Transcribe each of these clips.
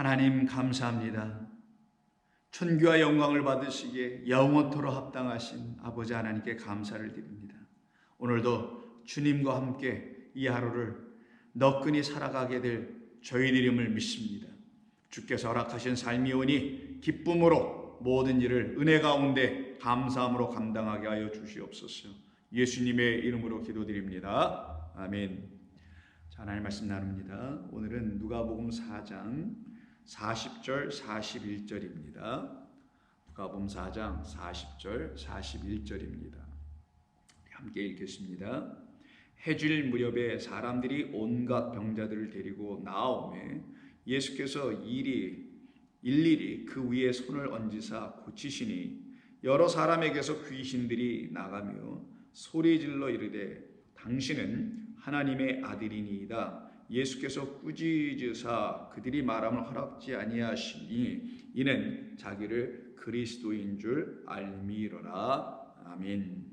하나님 감사합니다. 존귀와 영광을 받으시기에 영원토록 합당하신 아버지 하나님께 감사를 드립니다. 오늘도 주님과 함께 이 하루를 너끈히 살아가게 될 저희들임을 믿습니다. 주께서 허락하신 삶이오니 기쁨으로 모든 일을 은혜 가운데 감사함으로 감당하게 하여 주시옵소서. 예수님의 이름으로 기도드립니다. 아멘. 자, 하나님 말씀 나눕니다. 오늘은 누가복음 4장 40절 41절입니다. 누가복음 4장 40절 41절입니다. 함께 읽겠습니다. 해질 무렵에 사람들이 온갖 병자들을 데리고 나오매 예수께서 일일이 그 위에 손을 얹으사 고치시니 여러 사람에게서 귀신들이 나가며 소리질러 이르되 당신은 하나님의 아들이니이다. 예수께서 꾸짖으사 그들이 말함을 허락지 아니하시니 이는 자기를 그리스도인 줄 알미러라. 아멘.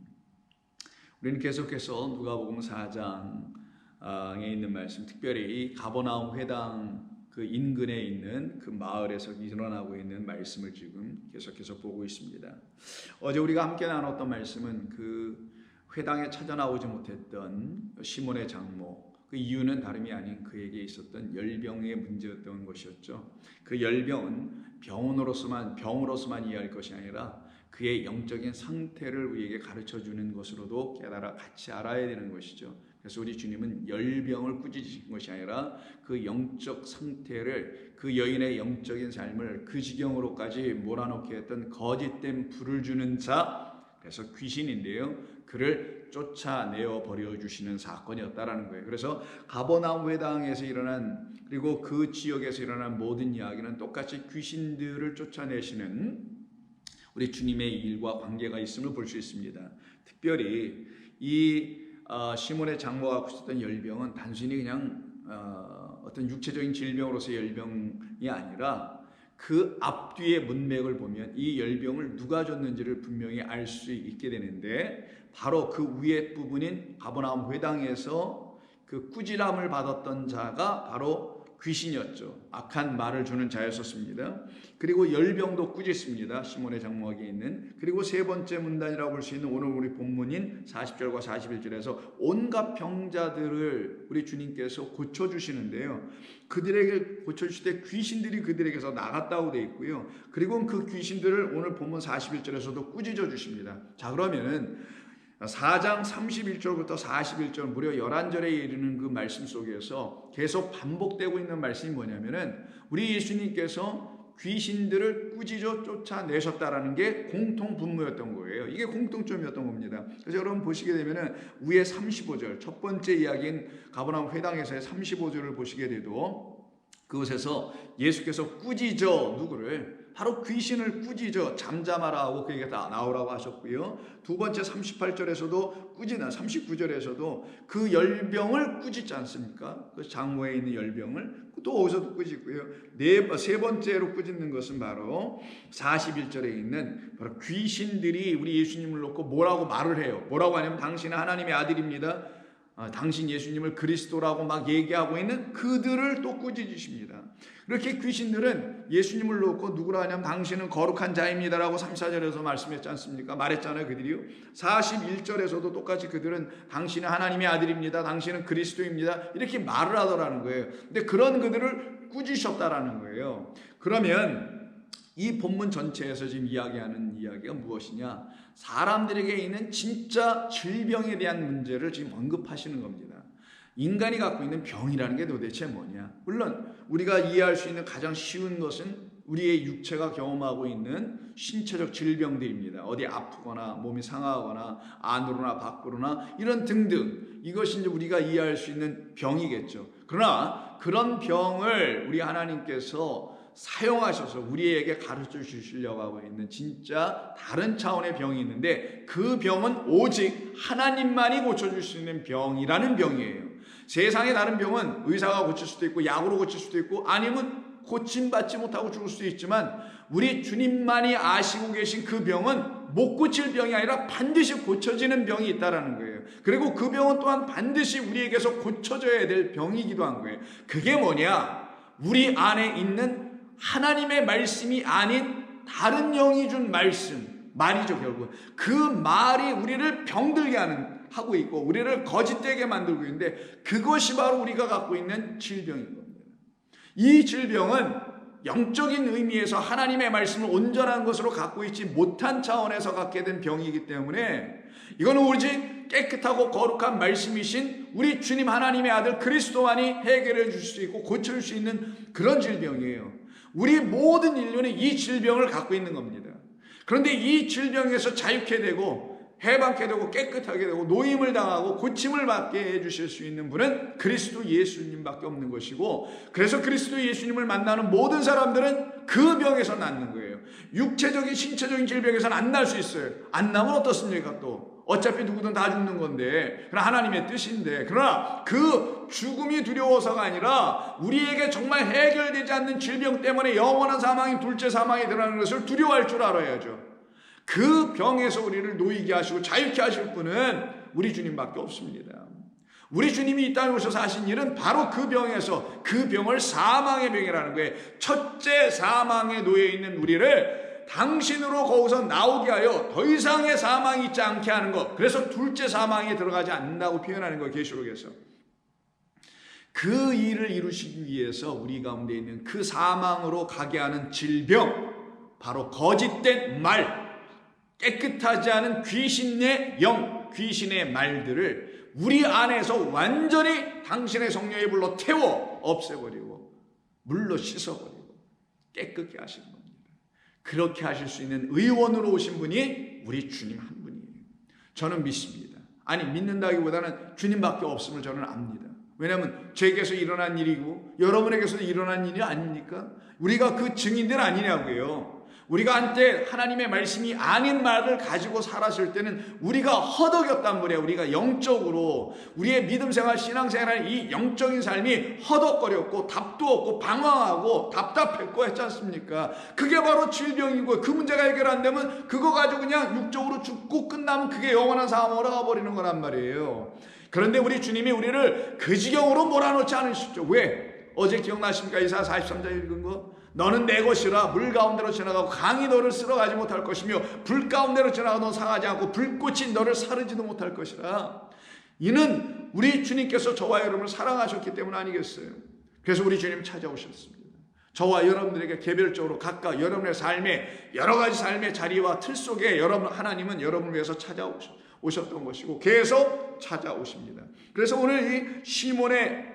우리는 계속해서 누가복음 4장에 있는 말씀, 특별히 가버나움 회당 그 인근에 있는 그 마을에서 일어나고 있는 말씀을 지금 계속해서 보고 있습니다. 어제 우리가 함께 나눴던 말씀은 그 회당에 찾아나오지 못했던 시몬의 장모, 그 이유는 다름이 아닌 그에게 있었던 열병의 문제였던 것이었죠. 그 열병은 병으로서만 이해할 것이 아니라 그의 영적인 상태를 우리에게 가르쳐주는 것으로도 깨달아 같이 알아야 되는 것이죠. 그래서 우리 주님은 열병을 꾸짖으신 것이 아니라 그 영적 상태를, 그 여인의 영적인 삶을 그 지경으로까지 몰아넣게 했던 거짓된 불을 주는 자, 그래서 귀신인데요, 그를 쫓아내어 버려주시는 사건이었다라는 거예요. 그래서 가버나움 회당에서 일어난, 그리고 그 지역에서 일어난 모든 이야기는 똑같이 귀신들을 쫓아내시는 우리 주님의 일과 관계가 있음을 볼 수 있습니다. 특별히 이 시몬의 장모가 갖고 있었던 열병은 단순히 그냥 어떤 육체적인 질병으로서의 열병이 아니라 그 앞뒤의 문맥을 보면 이 열병을 누가 줬는지를 분명히 알 수 있게 되는데, 바로 그 위에 부분인 가버나움 회당에서 그 꾸지람을 받았던 자가 바로 귀신이었죠. 악한 말을 주는 자였었습니다. 그리고 열병도 꾸짖습니다. 시몬의 장모에게 있는. 그리고 세 번째 문단이라고 볼 수 있는 오늘 우리 본문인 40절과 41절에서 온갖 병자들을 우리 주님께서 고쳐주시는데요. 그들에게 고쳐주실 때 귀신들이 그들에게서 나갔다고 되어 있고요. 그리고 그 귀신들을 오늘 본문 41절에서도 꾸짖어 주십니다. 자, 그러면은 4장 31절부터 41절 무려 11절에 이르는 그 말씀 속에서 계속 반복되고 있는 말씀이 뭐냐면은 우리 예수님께서 귀신들을 꾸짖어 쫓아내셨다라는 게 공통 분모였던 거예요. 이게 공통점이었던 겁니다. 그래서 여러분 보시게 되면은 위에 35절, 첫 번째 이야기인 가버나움 회당에서의 35절을 보시게 돼도 그곳에서 예수께서 꾸짖어 누구를? 바로 귀신을 꾸짖어 잠잠하라 하고 그에게 다 나오라고 하셨고요. 두 번째 38절에서도 꾸짖는, 39절에서도 그 열병을 꾸짖지 않습니까? 그 장모에 있는 열병을 또 어디서도 꾸짖고요. 세 번째로 꾸짖는 것은 바로 41절에 있는 바로 귀신들이 우리 예수님을 놓고 뭐라고 말을 해요. 뭐라고 하냐면 당신은 하나님의 아들입니다. 당신 예수님을 그리스도라고 막 얘기하고 있는 그들을 또 꾸짖으십니다. 이렇게 귀신들은 예수님을 놓고 누구라 하냐면 당신은 거룩한 자입니다라고 3, 4절에서 말씀했지 않습니까? 말했잖아요, 그들이요. 41절에서도 똑같이 그들은 당신은 하나님의 아들입니다. 당신은 그리스도입니다. 이렇게 말을 하더라는 거예요. 근데 그런 그들을 꾸짖으셨다라는 거예요. 그러면 이 본문 전체에서 지금 이야기하는 이야기가 무엇이냐? 사람들에게 있는 진짜 질병에 대한 문제를 지금 언급하시는 겁니다. 인간이 갖고 있는 병이라는 게 도대체 뭐냐? 물론 우리가 이해할 수 있는 가장 쉬운 것은 우리의 육체가 경험하고 있는 신체적 질병들입니다. 어디 아프거나 몸이 상하거나 안으로나 밖으로나 이런 등등, 이것이 이제 우리가 이해할 수 있는 병이겠죠. 그러나 그런 병을 우리 하나님께서 사용하셔서 우리에게 가르쳐 주시려고 하고 있는 진짜 다른 차원의 병이 있는데, 그 병은 오직 하나님만이 고쳐줄 수 있는 병이라는 병이에요. 세상의 다른 병은 의사가 고칠 수도 있고 약으로 고칠 수도 있고 아니면 고침받지 못하고 죽을 수도 있지만, 우리 주님만이 아시고 계신 그 병은 못 고칠 병이 아니라 반드시 고쳐지는 병이 있다라는 거예요. 그리고 그 병은 또한 반드시 우리에게서 고쳐져야 될 병이기도 한 거예요. 그게 뭐냐? 우리 안에 있는 하나님의 말씀이 아닌 다른 영이 준 말이죠. 결국 그 말이 우리를 병들게 하고 있고 우리를 거짓되게 만들고 있는데, 그것이 바로 우리가 갖고 있는 질병인 겁니다. 이 질병은 영적인 의미에서 하나님의 말씀을 온전한 것으로 갖고 있지 못한 차원에서 갖게 된 병이기 때문에, 이거는 오직 깨끗하고 거룩한 말씀이신 우리 주님 하나님의 아들 그리스도만이 해결해 줄 수 있고 고칠 수 있는 그런 질병이에요. 우리 모든 인류는 이 질병을 갖고 있는 겁니다. 그런데 이 질병에서 자유케 되고 해방케 되고 깨끗하게 되고 노임을 당하고 고침을 받게 해주실 수 있는 분은 그리스도 예수님밖에 없는 것이고, 그래서 그리스도 예수님을 만나는 모든 사람들은 그 병에서 낫는 거예요. 육체적인 신체적인 질병에서는 안 날 수 있어요. 안 나면 어떻습니까? 또 어차피 누구든 다 죽는 건데, 그러나 하나님의 뜻인데, 그러나 그 죽음이 두려워서가 아니라 우리에게 정말 해결되지 않는 질병 때문에 영원한 사망인 둘째 사망에 들어가는 것을 두려워할 줄 알아야죠. 그 병에서 우리를 놓이게 하시고 자유케 하실 분은 우리 주님밖에 없습니다. 우리 주님이 이 땅에 오셔서 하신 일은 바로 그 병에서, 그 병을 사망의 병이라는 거예요. 첫째 사망에 놓여 있는 우리를 당신으로 거기서 나오게 하여 더 이상의 사망이 있지 않게 하는 것, 그래서 둘째 사망에 들어가지 않는다고 표현하는 거예요. 계시록에서. 그 일을 이루시기 위해서 우리 가운데 있는 그 사망으로 가게 하는 질병, 바로 거짓된 말, 깨끗하지 않은 귀신의 영, 귀신의 말들을 우리 안에서 완전히 당신의 성령의 불로 태워 없애버리고 물로 씻어버리고 깨끗게 하시는 겁니다. 그렇게 하실 수 있는 의원으로 오신 분이 우리 주님 한 분이에요. 저는 믿습니다. 아니, 믿는다기보다는 주님밖에 없음을 저는 압니다. 왜냐하면 제게서 일어난 일이고 여러분에게서도 일어난 일이 아닙니까? 우리가 그 증인들 아니냐고요. 우리가 한때 하나님의 말씀이 아닌 말을 가지고 살았을 때는 우리가 허덕였단 말이에요. 우리가 영적으로 우리의 믿음생활, 신앙생활, 이 영적인 삶이 허덕거렸고 답도 없고 방황하고 답답했고 했지 않습니까? 그게 바로 질병이고, 그 문제가 해결 안 되면 그거 가지고 그냥 육적으로 죽고 끝나면 그게 영원한 사망으로 가버리는 거란 말이에요. 그런데 우리 주님이 우리를 그 지경으로 몰아넣지 않으시죠. 왜? 어제 기억나십니까? 이사야 43장 읽은 거? 너는 내 것이라 물 가운데로 지나가고 강이 너를 쓸어가지 못할 것이며 불 가운데로 지나가도 상하지 않고 불꽃이 너를 사르지도 못할 것이라. 이는 우리 주님께서 저와 여러분을 사랑하셨기 때문 아니겠어요? 그래서 우리 주님 찾아오셨습니다. 저와 여러분들에게 개별적으로 각각 여러분의 삶의 여러 가지 삶의 자리와 틀 속에 하나님은 여러분을 위해서 찾아오셨던 것이고 계속 찾아오십니다. 그래서 오늘 이 시몬의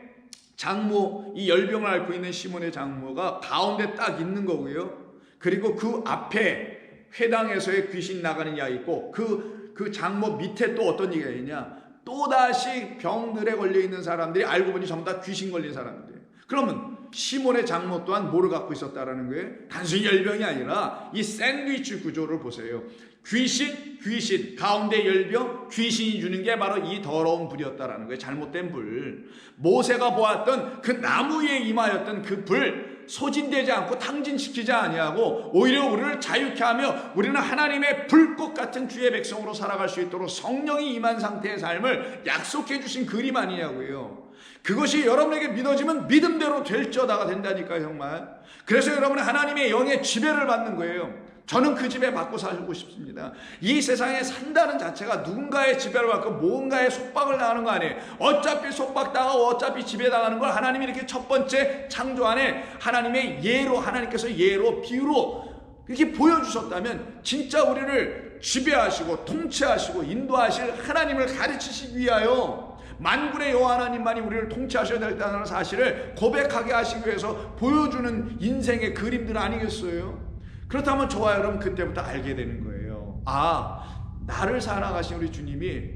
장모, 이 열병을 앓고 있는 시몬의 장모가 가운데 딱 있는 거고요. 그리고 그 앞에 회당에서의 귀신 나가는 이가 있고, 그 장모 밑에 또 어떤 이가 있냐? 또다시 병들에 걸려 있는 사람들이 알고 보니 전부 다 귀신 걸린 사람들이에요. 그러면 시몬의 장모 또한 뭐를 갖고 있었다라는 거예요? 단순히 열병이 아니라 이 샌드위치 구조를 보세요. 귀신, 가운데 열병, 귀신이 주는 게 바로 이 더러운 불이었다라는 거예요. 잘못된 불. 모세가 보았던 그 나무에 임하였던 그 불, 소진되지 않고 탕진시키지 아니하고 오히려 우리를 자유케 하며 우리는 하나님의 불꽃 같은 주의 백성으로 살아갈 수 있도록 성령이 임한 상태의 삶을 약속해 주신 그림 아니냐고요. 그것이 여러분에게 믿어지면 믿음대로 될저다가 된다니까요, 정말. 그래서 여러분은 하나님의 영의 지배를 받는 거예요. 저는 그 지배 받고 살고 싶습니다. 이 세상에 산다는 자체가 누군가의 지배를 받고 뭔가의 속박을 당하는 거 아니에요. 어차피 속박당하고 어차피 지배당하는 걸 하나님이 이렇게 첫 번째 창조 안에 하나님의 예로, 하나님께서 예로, 비유로 이렇게 보여주셨다면 진짜 우리를 지배하시고 통치하시고 인도하실 하나님을 가르치시기 위하여 만군의 여호와 하나님만이 우리를 통치하셔야 된다는 사실을 고백하게 하시기 위해서 보여주는 인생의 그림들 아니겠어요? 그렇다면 저와 여러분 그때부터 알게 되는 거예요. 아, 나를 살아가신 우리 주님이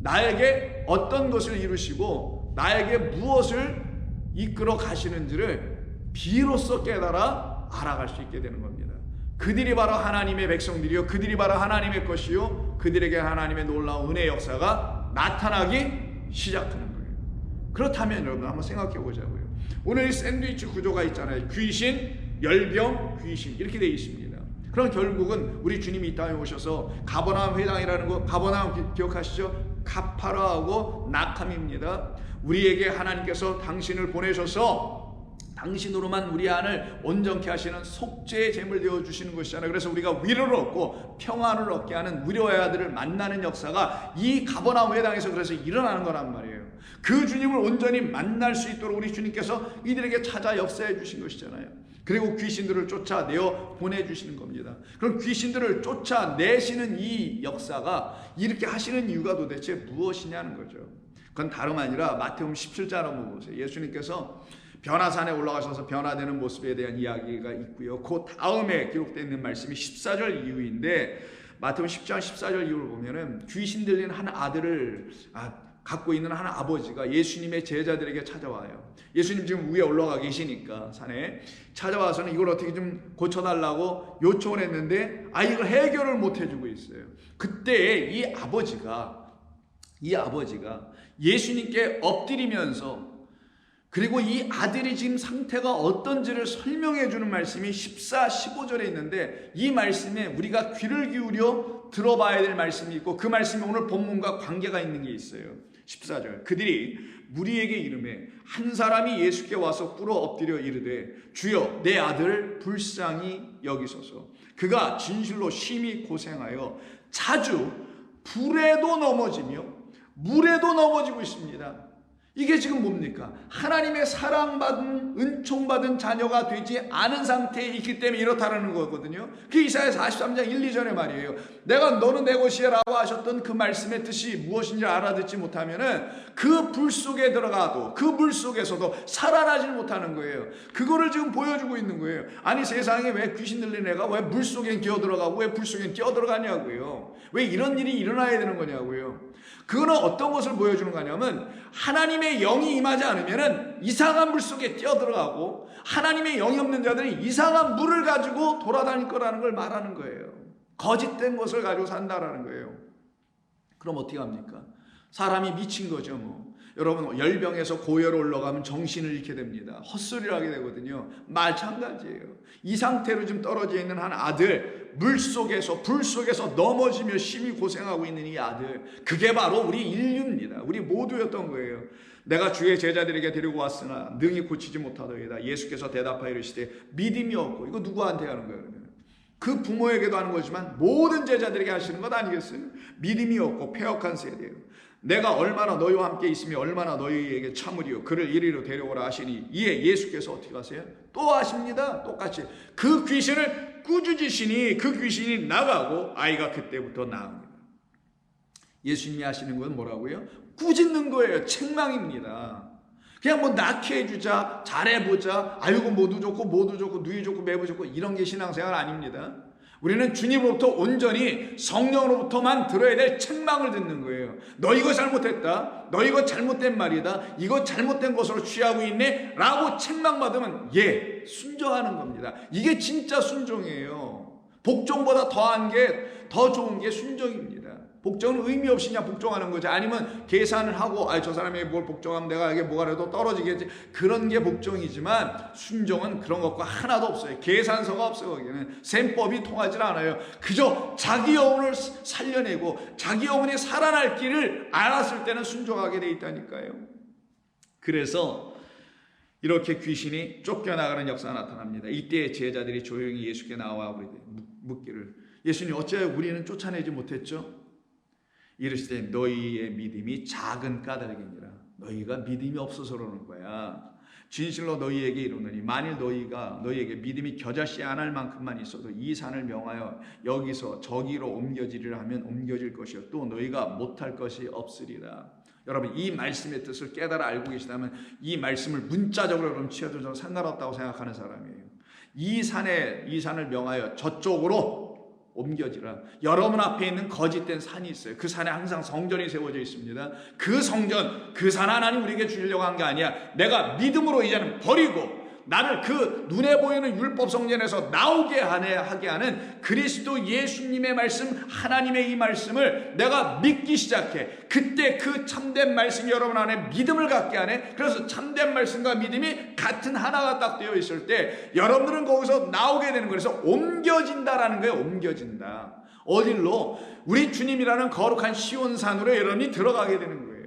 나에게 어떤 것을 이루시고 나에게 무엇을 이끌어 가시는지를 비로소 깨달아 알아갈 수 있게 되는 겁니다. 그들이 바로 하나님의 백성들이요, 그들이 바로 하나님의 것이요, 그들에게 하나님의 놀라운 은혜의 역사가 나타나기 시작하는 거예요. 그렇다면 여러분 한번 생각해 보자고요. 오늘 이 샌드위치 구조가 있잖아요. 귀신, 열병, 귀신 이렇게 되어 있습니다. 그럼 결국은 우리 주님이 이 땅에 오셔서 가버나움 회당이라는 거, 가버나움 기억하시죠? 가파라하고 낙함입니다. 우리에게 하나님께서 당신을 보내셔서 당신으로만 우리 안을 온전케 하시는 속죄의 제물 되어 주시는 것이잖아요. 그래서 우리가 위로를 얻고 평안을 얻게 하는 위로의 아들을 만나는 역사가 이 가버나움 회당에서 그래서 일어나는 거란 말이에요. 그 주님을 온전히 만날 수 있도록 우리 주님께서 이들에게 찾아 역사해 주신 것이잖아요. 그리고 귀신들을 쫓아내어 보내주시는 겁니다. 그럼 귀신들을 쫓아내시는 이 역사가 이렇게 하시는 이유가 도대체 무엇이냐는 거죠. 그건 다름 아니라 마태복음 17장 한번 보세요. 예수님께서 변화산에 올라가셔서 변화되는 모습에 대한 이야기가 있고요. 그 다음에 기록되어 있는 말씀이 14절 이후인데, 마태복음 10장 14절 이후를 보면은 귀신 들린 한 아들을 갖고 있는 한 아버지가 예수님의 제자들에게 찾아와요. 예수님 지금 위에 올라가 계시니까 산에 찾아와서는 이걸 어떻게 좀 고쳐달라고 요청을 했는데 이걸 해결을 못 해주고 있어요. 그때 이 아버지가 예수님께 엎드리면서, 그리고 이 아들이 지금 상태가 어떤지를 설명해 주는 말씀이 14, 15절에 있는데, 이 말씀에 우리가 귀를 기울여 들어봐야 될 말씀이 있고, 그 말씀이 오늘 본문과 관계가 있는 게 있어요. 14절, 그들이 무리에게 이르매 한 사람이 예수께 와서 꿇어 엎드려 이르되 주여 내 아들을 불쌍히 여기소서. 그가 진실로 심히 고생하여 자주 불에도 넘어지며 물에도 넘어지고 있습니다. 이게 지금 뭡니까? 하나님의 사랑받은 은총받은 자녀가 되지 않은 상태에 있기 때문에 이렇다는 거거든요. 그 이사야 43장 1, 2절의 말이에요. 내가 너는 내 것이야 라고 하셨던 그 말씀의 뜻이 무엇인지 알아듣지 못하면은 그 불 속에 들어가도 그 물 속에서도 살아나질 못하는 거예요. 그거를 지금 보여주고 있는 거예요. 아니 세상에 왜 귀신 들린 애가 왜 물 속에 기어 들어가고 왜 불 속에 뛰어 들어가냐고요. 왜 이런 일이 일어나야 되는 거냐고요. 그거는 어떤 것을 보여주는 거냐면 하나님의 영이 임하지 않으면 이상한 물 속에 뛰어들어가고 하나님의 영이 없는 자들이 이상한 물을 가지고 돌아다닐 거라는 걸 말하는 거예요. 거짓된 것을 가지고 산다라는 거예요. 그럼 어떻게 합니까? 사람이 미친 거죠 뭐. 여러분 열병에서 고열로 올라가면 정신을 잃게 됩니다. 헛소리를 하게 되거든요. 마찬가지예요. 이 상태로 지금 떨어져 있는 한 아들, 물 속에서 불 속에서 넘어지며 심히 고생하고 있는 이 아들, 그게 바로 우리 인류입니다. 우리 모두였던 거예요. 내가 주의 제자들에게 데리고 왔으나 능히 고치지 못하더이다. 예수께서 대답하여 이르시되 믿음이 없고, 이거 누구한테 하는 거예요? 그러면 그 부모에게도 하는 거지만 모든 제자들에게 하시는 것 아니겠어요? 믿음이 없고 패역한 세대예요. 내가 얼마나 너희와 함께 있으며 얼마나 너희에게 참으리요 그를 이리로 데려오라 하시니, 이에 예수께서 어떻게 하세요? 또 하십니다. 똑같이 그 귀신을 꾸짖으시니 그 귀신이 나가고 아이가 그때부터 나옵니다. 예수님이 하시는 건 뭐라고요? 꾸짖는 거예요. 책망입니다. 그냥 뭐 낳게 해주자, 잘해보자, 아이고 모두 좋고 누이 좋고 매부 좋고 이런 게 신앙생활 아닙니다. 우리는 주님으로부터 온전히 성령으로부터만 들어야 될 책망을 듣는 거예요. 너 이거 잘못했다, 너 이거 잘못된 말이다, 이거 잘못된 것으로 취하고 있네 라고 책망받으면 순종하는 겁니다. 이게 진짜 순종이에요. 복종보다 더 좋은 게 순종입니다. 복종은 의미 없이 그냥 복종하는 거지. 아니면 계산을 하고 저 사람이 뭘 복종하면 내가 이게 뭐가라도 떨어지겠지, 그런 게 복종이지만 순종은 그런 것과 하나도 없어요. 계산서가 없어요. 거기는 셈법이 통하지 않아요. 그저 자기 영혼을 살려내고 자기 영혼이 살아날 길을 알았을 때는 순종하게 돼 있다니까요. 그래서 이렇게 귀신이 쫓겨나가는 역사가 나타납니다. 이때 제자들이 조용히 예수께 나와 묻기를, 예수님 어찌하여 우리는 쫓아내지 못했죠? 이르시되 너희의 믿음이 작은 까닭이니라. 너희가 믿음이 없어서 그러는 거야. 진실로 너희에게 이르노니 만일 너희에게 믿음이 겨자씨 안 할 만큼만 있어도 이 산을 명하여 여기서 저기로 옮겨지리라 하면 옮겨질 것이요 또 너희가 못할 것이 없으리라. 여러분 이 말씀의 뜻을 깨달아 알고 계시다면 이 말씀을 문자적으로 그럼 취해도 상관없다고 생각하는 사람이에요. 이 산을 명하여 저쪽으로 옮겨지라. 여러분 앞에 있는 거짓된 산이 있어요. 그 산에 항상 성전이 세워져 있습니다. 그 성전, 그 산 하나님 우리에게 주려고 한 게 아니야. 내가 믿음으로 이제는 버리고 나를 그 눈에 보이는 율법 성전에서 나오게 하게 하는 그리스도 예수님의 말씀, 하나님의 이 말씀을 내가 믿기 시작해. 그때 그 참된 말씀이 여러분 안에 믿음을 갖게 하네. 그래서 참된 말씀과 믿음이 같은 하나가 딱 되어 있을 때 여러분들은 거기서 나오게 되는 거예요. 그래서 옮겨진다라는 거예요. 옮겨진다. 어딜로? 우리 주님이라는 거룩한 시온산으로 여러분이 들어가게 되는 거예요.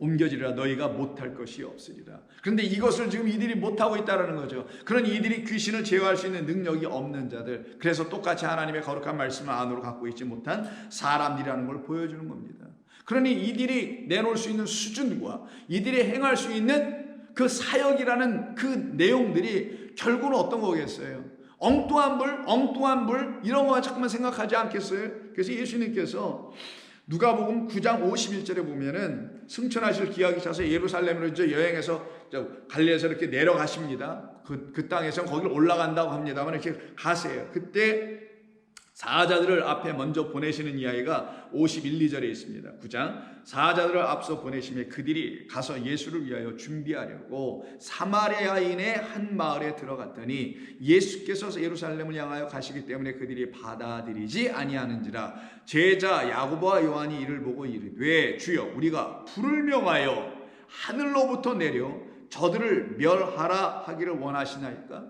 옮겨지리라. 너희가 못할 것이 없으리라. 그런데 이것을 지금 이들이 못하고 있다는 거죠. 그런 이들이 귀신을 제어할 수 있는 능력이 없는 자들, 그래서 똑같이 하나님의 거룩한 말씀을 안으로 갖고 있지 못한 사람들이라는 걸 보여주는 겁니다. 그러니 이들이 내놓을 수 있는 수준과 이들이 행할 수 있는 그 사역이라는 그 내용들이 결국은 어떤 거겠어요? 엉뚱한 불 이런 거 자꾸만 생각하지 않겠어요? 그래서 예수님께서 누가복음 9장 51절에 보면은 승천하실 기약이 차서 예루살렘으로 이제 여행해서 갈릴리에서 이렇게 내려가십니다. 그 땅에서 거기를 올라간다고 합니다만 이렇게 가세요. 그때 사자들을 앞에 먼저 보내시는 이야기가 51, 2절에 있습니다. 9장 사자들을 앞서 보내시며 그들이 가서 예수를 위하여 준비하려고 사마리아인의 한 마을에 들어갔더니 예수께서 예루살렘을 향하여 가시기 때문에 그들이 받아들이지 아니하는지라. 제자 야고보와 요한이 이를 보고 이르되 주여 우리가 불을 명하여 하늘로부터 내려 저들을 멸하라 하기를 원하시나이까?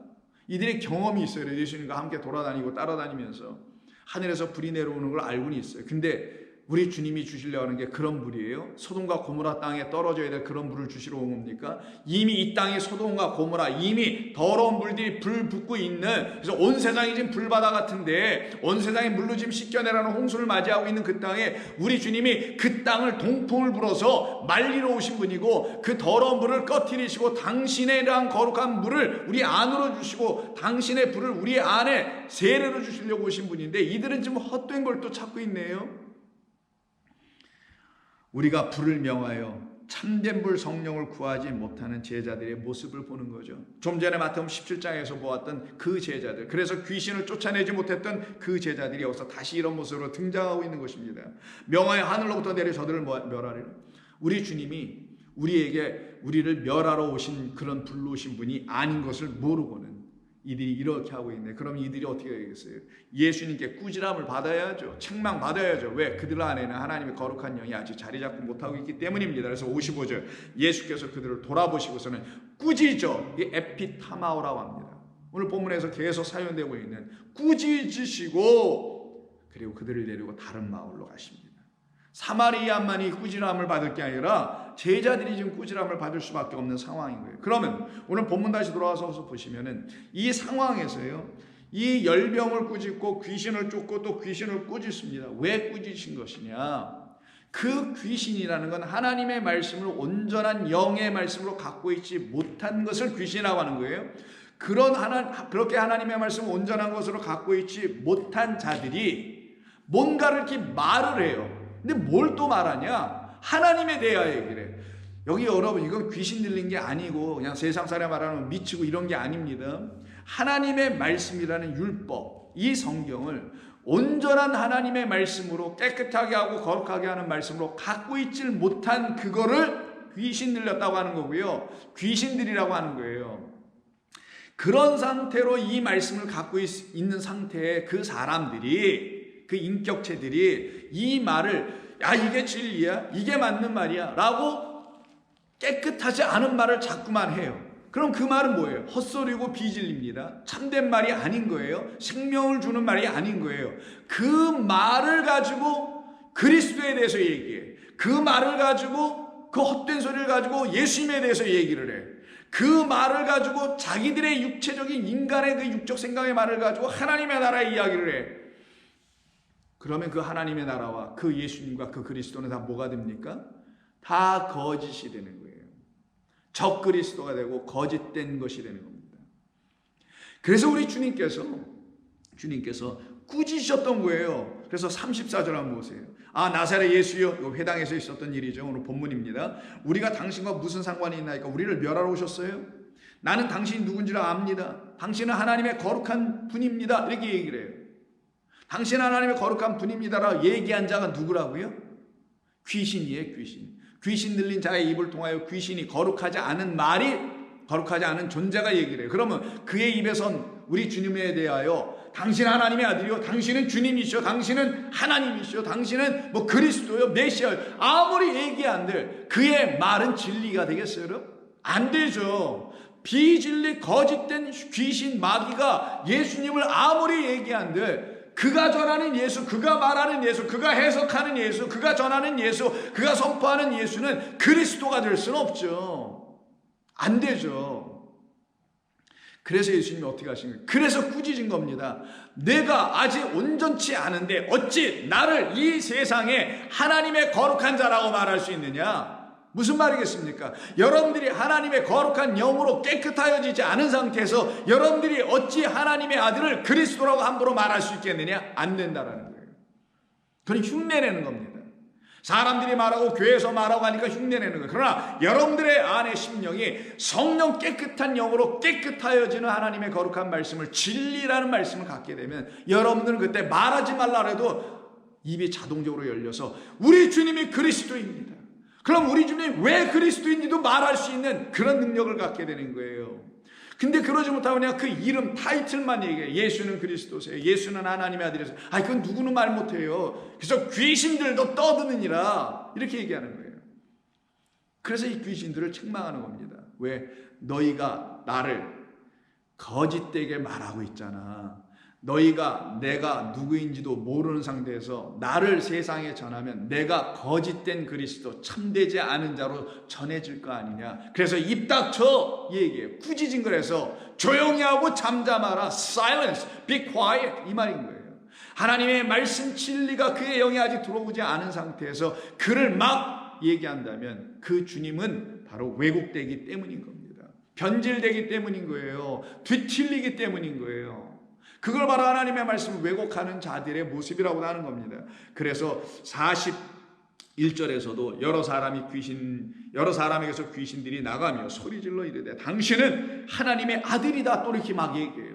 이들의 경험이 있어요. 예수님과 함께 돌아다니고 따라다니면서 하늘에서 불이 내려오는 걸 알고는 있어요. 근데 우리 주님이 주시려고 하는 게 그런 불이에요? 소돔과 고모라 땅에 떨어져야 될 그런 불을 주시러 온 겁니까? 이미 이 땅에 소돔과 고모라 이미 더러운 불들이 불 붙고 있는, 그래서 온 세상이 지금 불바다 같은데 온 세상이 물로 지금 씻겨내라는 홍수를 맞이하고 있는 그 땅에 우리 주님이 그 땅을 동풍을 불어서 말리러 오신 분이고 그 더러운 불을 꺼트리시고 당신의 거룩한 물을 우리 안으로 주시고 당신의 불을 우리 안에 세례로 주시려고 오신 분인데 이들은 지금 헛된 걸 또 찾고 있네요. 우리가 불을 명하여 참된 불 성령을 구하지 못하는 제자들의 모습을 보는 거죠. 좀 전에 마태복음 17장에서 보았던 그 제자들, 그래서 귀신을 쫓아내지 못했던 그 제자들이 여기서 다시 이런 모습으로 등장하고 있는 것입니다. 명하여 하늘로부터 내려 저들을 멸하리라. 우리 주님이 우리를 멸하러 오신 그런 불로 오신 분이 아닌 것을 모르고는 이들이 이렇게 하고 있네. 그럼 이들이 어떻게 되겠어요? 예수님께 꾸지람을 받아야죠. 책망 받아야죠. 왜? 그들 안에는 하나님의 거룩한 영이 아직 자리 잡고 못하고 있기 때문입니다. 그래서 55절 예수께서 그들을 돌아보시고서는 꾸짖어, 이 에피타마오라고 합니다. 오늘 본문에서 계속 사용되고 있는 꾸짖으시고 그리고 그들을 데리고 다른 마을로 가십니다. 사마리아만이 꾸지람을 받을 게 아니라 제자들이 지금 꾸지람을 받을 수밖에 없는 상황인 거예요. 그러면 오늘 본문 다시 돌아와서 보시면은 이 상황에서요, 이 열병을 꾸짖고 귀신을 쫓고 또 귀신을 꾸짖습니다. 왜 꾸짖으신 것이냐? 그 귀신이라는 건 하나님의 말씀을 온전한 영의 말씀으로 갖고 있지 못한 것을 귀신이라고 하는 거예요. 그렇게 하나님의 말씀을 온전한 것으로 갖고 있지 못한 자들이 뭔가를 이렇게 말을 해요. 근데 뭘 또 말하냐? 하나님에 대하여 얘기를 해. 여기 여러분, 이건 귀신 들린 게 아니고 그냥 세상 사람 말하면 미치고 이런 게 아닙니다. 하나님의 말씀이라는 율법, 이 성경을 온전한 하나님의 말씀으로 깨끗하게 하고 거룩하게 하는 말씀으로 갖고 있질 못한 그거를 귀신 들렸다고 하는 거고요. 귀신들이라고 하는 거예요. 그런 상태로 이 말씀을 갖고 있는 상태의 그 사람들이, 그 인격체들이 이 말을, 야 이게 진리야, 이게 맞는 말이야 라고 깨끗하지 않은 말을 자꾸만 해요. 그럼 그 말은 뭐예요? 헛소리고 비진리입니다. 참된 말이 아닌 거예요. 생명을 주는 말이 아닌 거예요. 그 말을 가지고 그리스도에 대해서 얘기해. 그 말을 가지고, 그 헛된 소리를 가지고 예수님에 대해서 얘기를 해. 그 말을 가지고 자기들의 육체적인 인간의 그 육적 생각의 말을 가지고 하나님의 나라의 이야기를 해. 그러면 그 하나님의 나라와 그 예수님과 그 그리스도는 다 뭐가 됩니까? 다 거짓이 되는 거예요. 적 그리스도가 되고 거짓된 것이 되는 겁니다. 그래서 우리 주님께서 꾸짖으셨던 거예요. 그래서 34절 한번 보세요. 아, 나사렛 예수여, 이거 회당에서 있었던 일이죠. 오늘 본문입니다. 우리가 당신과 무슨 상관이 있나이까? 우리를 멸하러 오셨어요? 나는 당신이 누군지를 압니다. 당신은 하나님의 거룩한 분입니다. 이렇게 얘기를 해요. 당신 하나님의 거룩한 분입니다라고 얘기한 자가 누구라고요? 귀신이에요, 귀신. 귀신 들린 자의 입을 통하여 귀신이 거룩하지 않은 말이, 거룩하지 않은 존재가 얘기를 해요. 그러면 그의 입에선 우리 주님에 대하여 당신 하나님의 아들이요, 당신은 주님이시요, 당신은 하나님이시요, 당신은 뭐 그리스도요, 메시아요, 아무리 얘기한들 그의 말은 진리가 되겠어요, 여러분? 안 되죠. 비진리 거짓된 귀신 마귀가 예수님을 아무리 얘기한들 그가 전하는 예수, 그가 말하는 예수, 그가 해석하는 예수, 그가 전하는 예수, 그가 선포하는 예수는 그리스도가 될 수는 없죠. 안 되죠. 그래서 예수님이 어떻게 하신 거예요? 그래서 꾸짖은 겁니다. 내가 아직 온전치 않은데 어찌 나를 이 세상에 하나님의 거룩한 자라고 말할 수 있느냐? 무슨 말이겠습니까? 여러분들이 하나님의 거룩한 영으로 깨끗하여지지 않은 상태에서 여러분들이 어찌 하나님의 아들을 그리스도라고 함부로 말할 수 있겠느냐? 안 된다라는 거예요. 그건 흉내내는 겁니다. 사람들이 말하고 교회에서 말하고 하니까 흉내내는 거예요. 그러나 여러분들의 안의 심령이 성령 깨끗한 영으로 깨끗하여지는 하나님의 거룩한 말씀을, 진리라는 말씀을 갖게 되면 여러분들은 그때 말하지 말라 해도 입이 자동적으로 열려서 우리 주님이 그리스도입니다. 그럼 우리 주님이 왜 그리스도인지도 말할 수 있는 그런 능력을 갖게 되는 거예요. 근데 그러지 못하고 그냥 그 이름 타이틀만 얘기해. 예수는 그리스도세요. 예수는 하나님의 아들이세요. 그건 누구는 말 못해요. 그래서 귀신들도 떠드느니라 이렇게 얘기하는 거예요. 그래서 이 귀신들을 책망하는 겁니다. 왜? 너희가 나를 거짓되게 말하고 있잖아. 너희가 내가 누구인지도 모르는 상태에서 나를 세상에 전하면 내가 거짓된 그리스도, 참되지 않은 자로 전해질 거 아니냐. 그래서 입 닥쳐 얘기해. 꾸짖은 거라서 조용히 하고 잠잠하라. Silence, be quiet 이 말인 거예요. 하나님의 말씀 진리가 그의 영에 아직 들어오지 않은 상태에서 그를 막 얘기한다면 그 주님은 바로 왜곡되기 때문인 겁니다. 변질되기 때문인 거예요. 뒤틀리기 때문인 거예요. 그걸 바로 하나님의 말씀을 왜곡하는 자들의 모습이라고 하는 겁니다. 그래서 41절에서도 여러 사람에게서 귀신들이 나가며 소리질러 이르되 당신은 하나님의 아들이다 또 이렇게 막 얘기해요.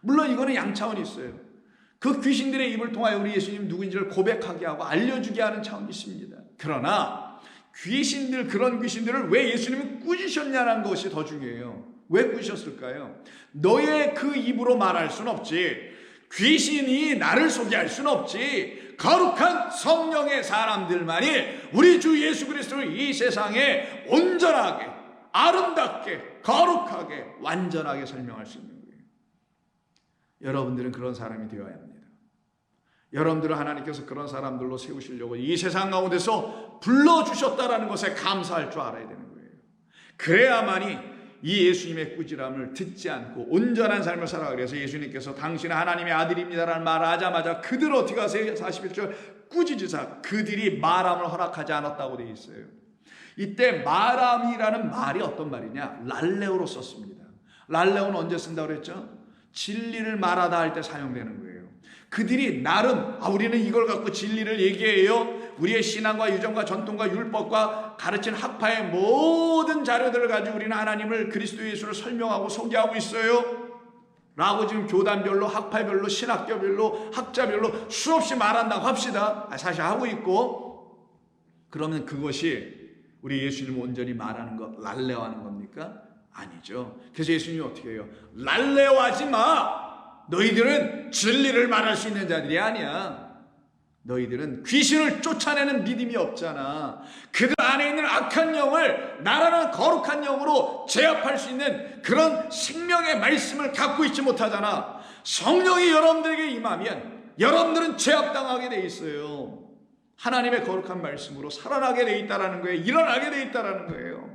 물론 이거는 양차원이 있어요. 그 귀신들의 입을 통하여 우리 예수님 누구인지를 고백하게 하고 알려주게 하는 차원이 있습니다. 그러나 그런 귀신들을 왜 예수님이 꾸짖으셨냐는 것이 더 중요해요. 왜 꾸짖으셨을까요? 너의 그 입으로 말할 수는 없지. 귀신이 나를 소개할 수는 없지. 거룩한 성령의 사람들만이 우리 주 예수 그리스도를 이 세상에 온전하게, 아름답게, 거룩하게, 완전하게 설명할 수 있는 거예요. 여러분들은 그런 사람이 되어야 합니다. 여러분들을 하나님께서 그런 사람들로 세우시려고 이 세상 가운데서 불러주셨다라는 것에 감사할 줄 알아야 되는 거예요. 그래야만이 이 예수님의 꾸지람을 듣지 않고 온전한 삶을 살아가. 그래서 예수님께서 당신은 하나님의 아들입니다라는 말을 하자마자 그들 어떻게 하세요? 41절 꾸짖으사 그들이 말함을 허락하지 않았다고 되어 있어요. 이때 말함이라는 말이 어떤 말이냐? 랄레오로 썼습니다. 랄레오는 언제 쓴다고 그랬죠? 진리를 말하다 할 때 사용되는 거예요. 그들이 나름 우리는 이걸 갖고 진리를 얘기해요. 우리의 신앙과 유전과 전통과 율법과 가르친 학파의 모든 자료들을 가지고 우리는 하나님을 그리스도 예수를 설명하고 소개하고 있어요 라고 지금 교단별로, 학파별로, 신학교별로, 학자별로 수없이 말한다고 합시다. 사실 하고 있고, 그러면 그것이 우리 예수님 온전히 말하는 것, 랄레오하는 겁니까? 아니죠. 그래서 예수님이 어떻게 해요? 랄레오하지 마. 너희들은 진리를 말할 수 있는 자들이 아니야. 너희들은 귀신을 쫓아내는 믿음이 없잖아. 그들 안에 있는 악한 영을 나라는 거룩한 영으로 제압할 수 있는 그런 생명의 말씀을 갖고 있지 못하잖아. 성령이 여러분들에게 임하면 여러분들은 제압당하게 돼 있어요. 하나님의 거룩한 말씀으로 살아나게 돼 있다라는 거예요. 일어나게 돼 있다라는 거예요.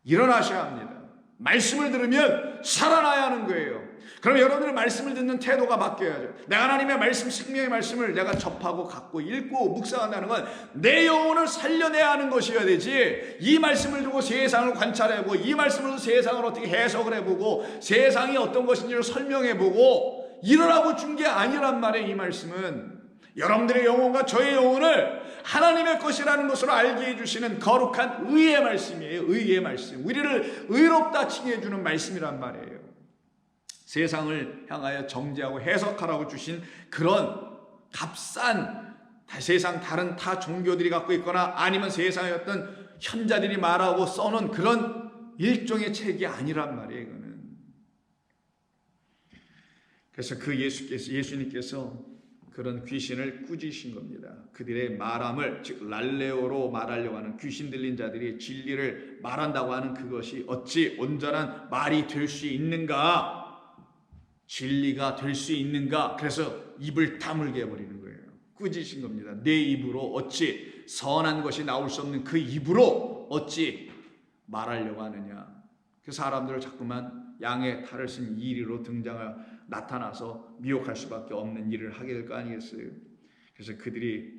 일어나셔야 합니다. 말씀을 들으면 살아나야 하는 거예요. 그럼 여러분들의 말씀을 듣는 태도가 바뀌어야죠. 내가 하나님의 말씀, 생명의 말씀을 내가 접하고 갖고 읽고 묵상한다는 건 내 영혼을 살려내야 하는 것이어야 되지. 이 말씀을 두고 세상을 관찰해보고 이 말씀을 두고 세상을 어떻게 해석을 해보고 세상이 어떤 것인지를 설명해보고 이러라고 준 게 아니란 말이에요. 이 말씀은 여러분들의 영혼과 저의 영혼을 하나님의 것이라는 것으로 알게 해주시는 거룩한 의의 말씀이에요. 의의 말씀. 우리를 의롭다 치게 해주는 말씀이란 말이에요. 세상을 향하여 정죄하고 해석하라고 주신 그런 값싼 세상 다른 타 종교들이 갖고 있거나 아니면 세상의 어떤 현자들이 말하고 써놓은 그런 일종의 책이 아니란 말이에요. 이거는. 그래서 그 예수님께서 그런 귀신을 꾸짖으신 겁니다. 그들의 말함을, 즉 랄레오로 말하려고 하는 귀신 들린 자들이 진리를 말한다고 하는 그것이 어찌 온전한 말이 될 수 있는가? 진리가 될 수 있는가? 그래서 입을 다물게 해버리는 거예요. 꾸짖으신 겁니다. 내 입으로 어찌 선한 것이 나올 수 없는 그 입으로 어찌 말하려고 하느냐. 그 사람들을 자꾸만 양의 탈을 쓴 이리로 나타나서 미혹할 수밖에 없는 일을 하게 될 거 아니겠어요. 그래서 그들이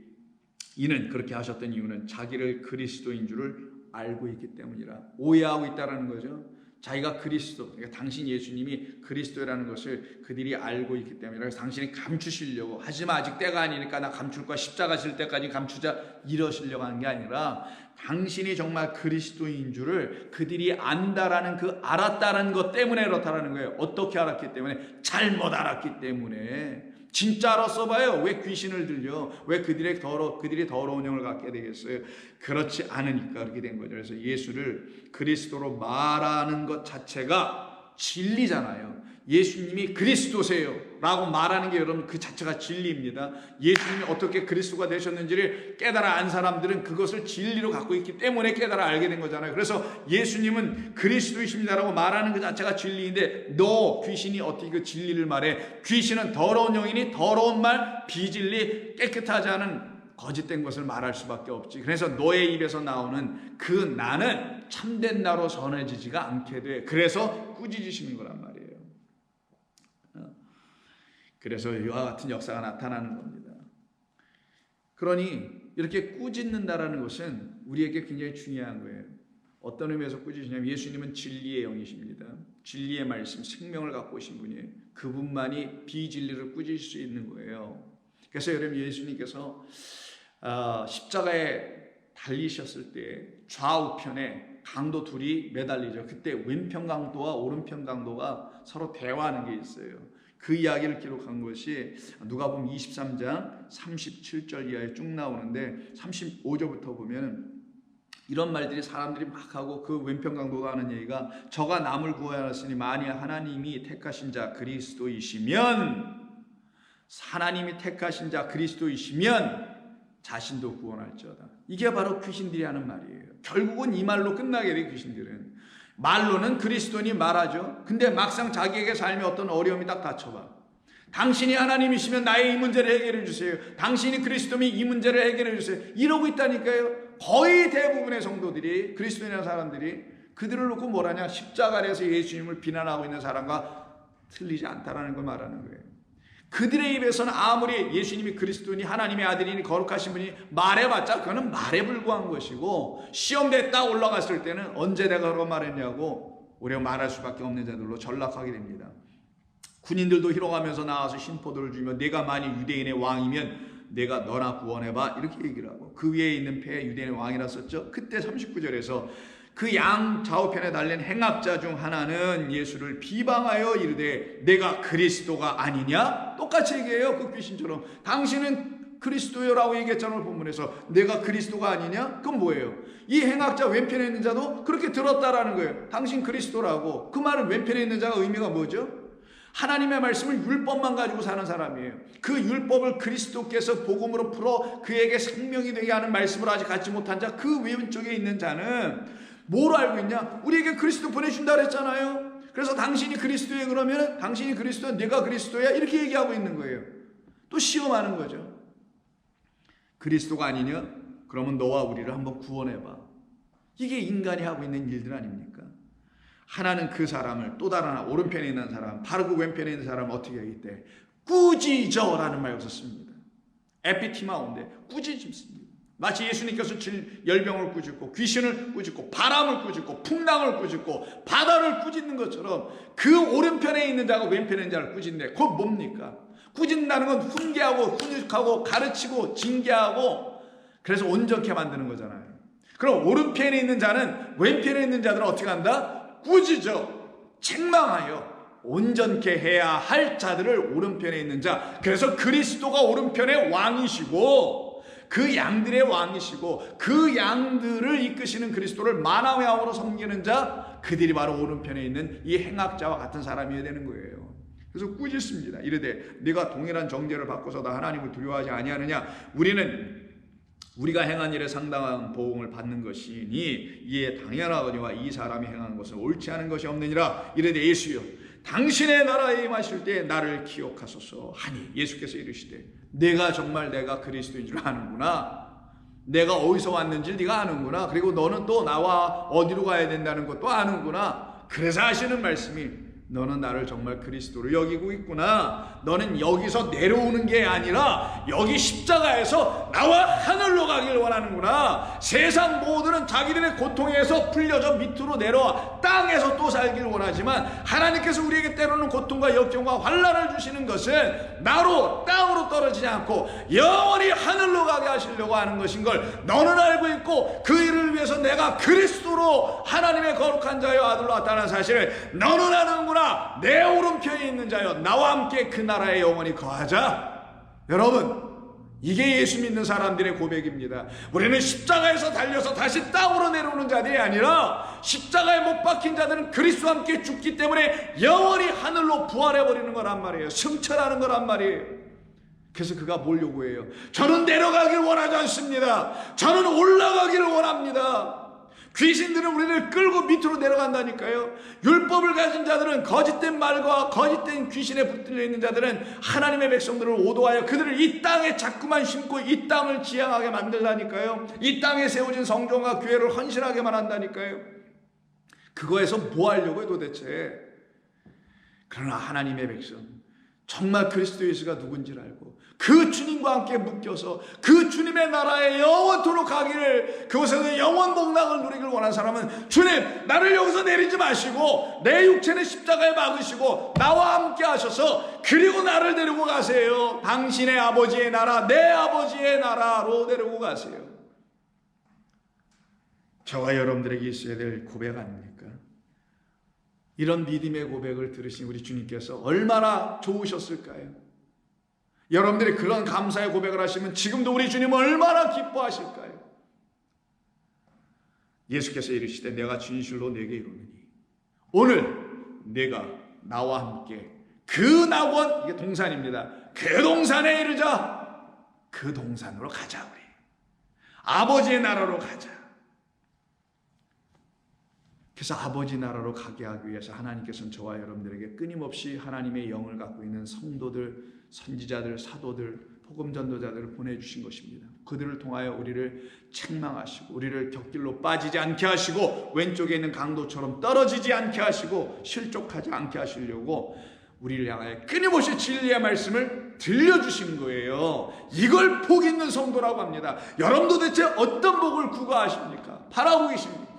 이는 그렇게 하셨던 이유는 자기를 그리스도인 줄을 알고 있기 때문이라. 오해하고 있다는 거죠. 자기가 그리스도, 그러니까 당신 예수님이 그리스도라는 것을 그들이 알고 있기 때문이라. 그래서 당신이 감추시려고, 하지만 아직 때가 아니니까 나 감출 거야, 십자가 질 때까지 감추자, 이러시려고 하는 게 아니라 당신이 정말 그리스도인 줄을 그들이 안다라는 그 알았다는 것 때문에 그렇다라는 거예요. 어떻게 알았기 때문에? 잘못 알았기 때문에. 진짜 알았어 봐요. 왜 귀신을 들려? 왜 그들이 더러운 영을 갖게 되겠어요? 그렇지 않으니까 그렇게 된 거죠. 그래서 예수를 그리스도로 말하는 것 자체가 진리잖아요. 예수님이 그리스도세요 라고 말하는 게 여러분 그 자체가 진리입니다. 예수님이 어떻게 그리스도가 되셨는지를 깨달아 안 사람들은 그것을 진리로 갖고 있기 때문에 깨달아 알게 된 거잖아요. 그래서 예수님은 그리스도이십니다라고 말하는 그 자체가 진리인데, 너 귀신이 어떻게 그 진리를 말해? 귀신은 더러운 영이니 더러운 말, 비진리, 깨끗하지 않은 거짓된 것을 말할 수밖에 없지. 그래서 너의 입에서 나오는 그 나는 참된 나로 전해지지가 않게 돼. 그래서 꾸짖으시는 거란 말이에요. 그래서 이와 같은 역사가 나타나는 겁니다. 그러니 이렇게 꾸짖는다라는 것은 우리에게 굉장히 중요한 거예요. 어떤 의미에서 꾸짖으냐면 예수님은 진리의 영이십니다. 진리의 말씀, 생명을 갖고 오신 분이에요. 그분만이 비진리를 꾸짖을 수 있는 거예요. 그래서 여러분 예수님께서 십자가에 달리셨을 때 좌우편에 강도 둘이 매달리죠. 그때 왼편 강도와 오른편 강도가 서로 대화하는 게 있어요. 그 이야기를 기록한 것이 누가복음 23장 37절 이하에 쭉 나오는데 35절부터 보면 이런 말들이 사람들이 막 하고, 그 왼편 강도가 하는 얘기가 저가 남을 구하였으니 만일 하나님이 택하신 자 그리스도이시면 자신도 구원할지어다. 이게 바로 귀신들이 하는 말이에요. 결국은 이 말로 끝나게 돼. 귀신들은 말로는 그리스도니 말하죠. 근데 막상 자기에게 삶에 어떤 어려움이 딱 닥쳐봐. 당신이 하나님이시면 나의 이 문제를 해결해 주세요. 당신이 그리스도면 이 문제를 해결해 주세요. 이러고 있다니까요. 거의 대부분의 성도들이, 그리스도인이라는 사람들이 그들을 놓고 뭐라냐, 십자가 아래에서 예수님을 비난하고 있는 사람과 틀리지 않다라는 걸 말하는 거예요. 그들의 입에서는 아무리 예수님이 그리스도니 하나님의 아들이니 거룩하신 분이 말해봤자 그거는 말에 불과한 것이고, 시험대에 딱 올라갔을 때는 언제 내가 그런 말했냐고 오히려 말할 수밖에 없는 자들로 전락하게 됩니다. 군인들도 희롱하면서 나와서 신포도를 주며 내가 만일 유대인의 왕이면 내가 너나 구원해봐 이렇게 얘기를 하고, 그 위에 있는 패에 유대인의 왕이라 썼죠. 그때 39절에서 그 양 좌우편에 달린 행악자 중 하나는 예수를 비방하여 이르되 내가 그리스도가 아니냐? 똑같이 얘기해요. 그 귀신처럼. 당신은 그리스도요라고 얘기했잖아요. 본문에서. 내가 그리스도가 아니냐? 그건 뭐예요? 이 행악자 왼편에 있는 자도 그렇게 들었다라는 거예요. 당신 그리스도라고. 그 말은 왼편에 있는 자가 의미가 뭐죠? 하나님의 말씀을 율법만 가지고 사는 사람이에요. 그 율법을 그리스도께서 복음으로 풀어 그에게 생명이 되게 하는 말씀을 아직 갖지 못한 자, 그 왼쪽에 있는 자는 뭘 알고 있냐? 우리에게 그리스도 보내준다 그랬잖아요. 그래서 당신이 그리스도야 그러면 당신이 그리스도야, 내가 그리스도야 이렇게 얘기하고 있는 거예요. 또 시험하는 거죠. 그리스도가 아니냐? 그러면 너와 우리를 한번 구원해봐. 이게 인간이 하고 있는 일들 아닙니까? 하나는 그 사람을, 또 다른 하나 오른편에 있는 사람, 바로 그 왼편에 있는 사람을 어떻게 하기 때문에 꾸짖어라는 말을 썼습니다. 에피티마오인데 꾸짖습니다. 마치 예수님께서 열병을 꾸짖고 귀신을 꾸짖고 바람을 꾸짖고 풍랑을 꾸짖고 바다를 꾸짖는 것처럼 그 오른편에 있는 자가 왼편에 있는 자를 꾸짖는데, 그건 뭡니까? 꾸짖는다는 건 훈계하고 훈육하고 가르치고 징계하고 그래서 온전케 만드는 거잖아요. 그럼 오른편에 있는 자는 왼편에 있는 자들은 어떻게 한다? 꾸짖어, 책망하여 온전케 해야 할 자들을 오른편에 있는 자. 그래서 그리스도가 오른편의 왕이시고 그 양들의 왕이시고 그 양들을 이끄시는 그리스도를 만왕의 왕으로 섬기는 자, 그들이 바로 오른편에 있는 이 행악자와 같은 사람이어야 되는 거예요. 그래서 꾸짖습니다. 이르되 네가 동일한 정죄를 받고서도 하나님을 두려워하지 아니하느냐? 우리가 행한 일에 상당한 보응을 받는 것이니 이에 당연하거니와 이 사람이 행한 것은 옳지 않은 것이 없느니라. 이르되 예수여 당신의 나라에 임하실 때 나를 기억하소서 하니 예수께서 이르시되 내가 정말 내가 그리스도인 줄 아는구나. 내가 어디서 왔는지 네가 아는구나. 그리고 너는 또 나와 어디로 가야 된다는 것도 아는구나. 그래서 하시는 말씀이 너는 나를 정말 그리스도로 여기고 있구나. 너는 여기서 내려오는 게 아니라 여기 십자가에서 나와 하늘로 가길 원하는구나. 세상 모두는 자기들의 고통에서 풀려져 밑으로 내려와 땅에서 또 살기를 원하지만 하나님께서 우리에게 때로는 고통과 역경과 환난을 주시는 것은 나로 땅으로 떨어지지 않고 영원히 하늘로 가게 하시려고 하는 것인 걸 너는 알고 있고 그 일을 위해서 내가 그리스도로 하나님의 거룩한 자여 아들로 나타난 사실을 너는 아는구나. 내 오른편에 있는 자여 나와 함께 그 나라에 영원히 거하자. 여러분, 이게 예수 믿는 사람들의 고백입니다. 우리는 십자가에서 달려서 다시 땅으로 내려오는 자들이 아니라 십자가에 못 박힌 자들은 그리스도와 함께 죽기 때문에 영원히 하늘로 부활해버리는 거란 말이에요. 승천하는 거란 말이에요. 그래서 그가 뭘 요구해요? 저는 내려가길 원하지 않습니다. 저는 올라가기를 원합니다. 귀신들은 우리를 끌고 밑으로 내려간다니까요. 율법을 가진 자들은 거짓된 말과 거짓된 귀신에 붙들려 있는 자들은 하나님의 백성들을 오도하여 그들을 이 땅에 자꾸만 심고 이 땅을 지향하게 만들다니까요. 이 땅에 세워진 성전과 교회를 헌신하게만 한다니까요. 그거에서 뭐 하려고요 도대체? 그러나 하나님의 백성 정말 그리스도 예수가 누군지를 알고 그 주님과 함께 묶여서 그 주님의 나라에 영원토록 가기를, 그곳에서 영원 복락을 누리길 원하는 사람은 주님 나를 여기서 내리지 마시고 내 육체는 십자가에 박으시고 나와 함께 하셔서 그리고 나를 데리고 가세요. 당신의 아버지의 나라, 내 아버지의 나라로 데리고 가세요. 저와 여러분들에게 있어야 될 고백 아닙니까? 이런 믿음의 고백을 들으신 우리 주님께서 얼마나 좋으셨을까요? 여러분들이 그런 감사의 고백을 하시면 지금도 우리 주님은 얼마나 기뻐하실까요? 예수께서 이르시되 내가 진실로 내게 이르노니 오늘 내가 나와 함께 그 낙원, 이게 동산입니다. 그 동산에 이르자. 그 동산으로 가자. 우리 아버지의 나라로 가자. 그래서 아버지 나라로 가게 하기 위해서 하나님께서는 저와 여러분들에게 끊임없이 하나님의 영을 갖고 있는 성도들, 선지자들, 사도들, 복음전도자들을 보내주신 것입니다. 그들을 통하여 우리를 책망하시고 우리를 곁길로 빠지지 않게 하시고 왼쪽에 있는 강도처럼 떨어지지 않게 하시고 실족하지 않게 하시려고 우리를 향하여 끊임없이 진리의 말씀을 들려주신 거예요. 이걸 복 있는 성도라고 합니다. 여러분도 대체 어떤 복을 구가하십니까? 바라고 계십니까?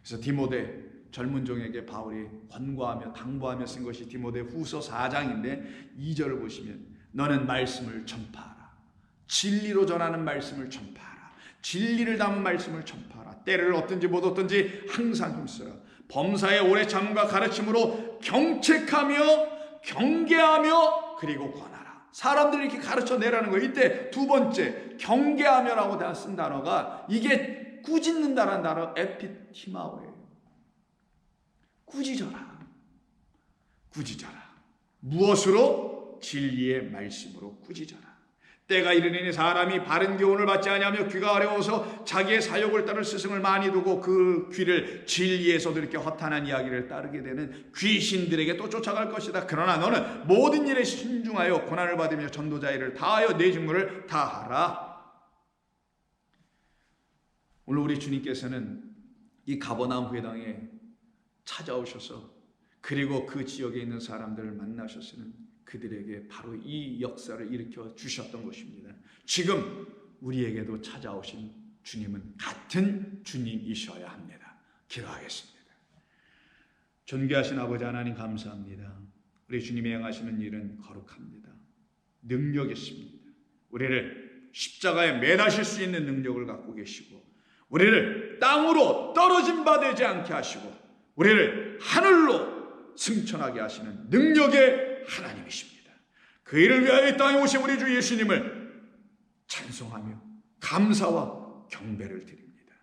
그래서 디모데 젊은 종에게 바울이 권고하며 당부하며 쓴 것이 디모데 후서 4장인데 2절을 보시면 너는 말씀을 전파하라. 진리로 전하는 말씀을 전파하라. 진리를 담은 말씀을 전파하라. 때를 얻든지 못 얻든지 항상 힘써라. 범사의 오래 참과 가르침으로 경책하며 경계하며 그리고 권하라. 사람들이 이렇게 가르쳐 내라는 거예요. 이때 두 번째 경계하며라고 쓴 단어가 이게 꾸짖는다라는 단어 에피티마오예요. 꾸짖어라. 꾸짖어라. 무엇으로? 진리의 말씀으로 꾸짖어라. 때가 이르니 사람이 바른 교훈을 받지 아니하며 귀가 어려워서 자기의 사욕을 따를 스승을 많이 두고 그 귀를 진리에서도 이렇게 허탄한 이야기를 따르게 되는 귀신들에게 또 쫓아갈 것이다. 그러나 너는 모든 일에 신중하여 고난을 받으며 전도자 일을 다하여 내 직무를 다하라. 오늘 우리 주님께서는 이 가버나움 회당에 찾아오셔서 그리고 그 지역에 있는 사람들을 만나셔서는 그들에게 바로 이 역사를 일으켜 주셨던 것입니다. 지금 우리에게도 찾아오신 주님은 같은 주님이셔야 합니다. 기도하겠습니다. 존귀하신 아버지 하나님 감사합니다. 우리 주님이 행하시는 일은 거룩합니다. 능력 있습니다. 우리를 십자가에 매다실 수 있는 능력을 갖고 계시고 우리를 땅으로 떨어진 바 되지 않게 하시고 우리를 하늘로 승천하게 하시는 능력의 하나님이십니다. 그 일을 위하여 이 땅에 오신 우리 주 예수님을 찬송하며 감사와 경배를 드립니다.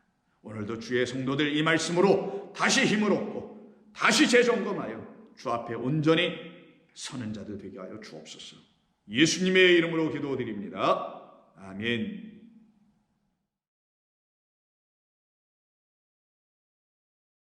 오늘도 주의 성도들 이 말씀으로 다시 힘을 얻고 다시 재점검하여 주 앞에 온전히 서는 자들 되게 하여 주옵소서. 예수님의 이름으로 기도드립니다. 아멘.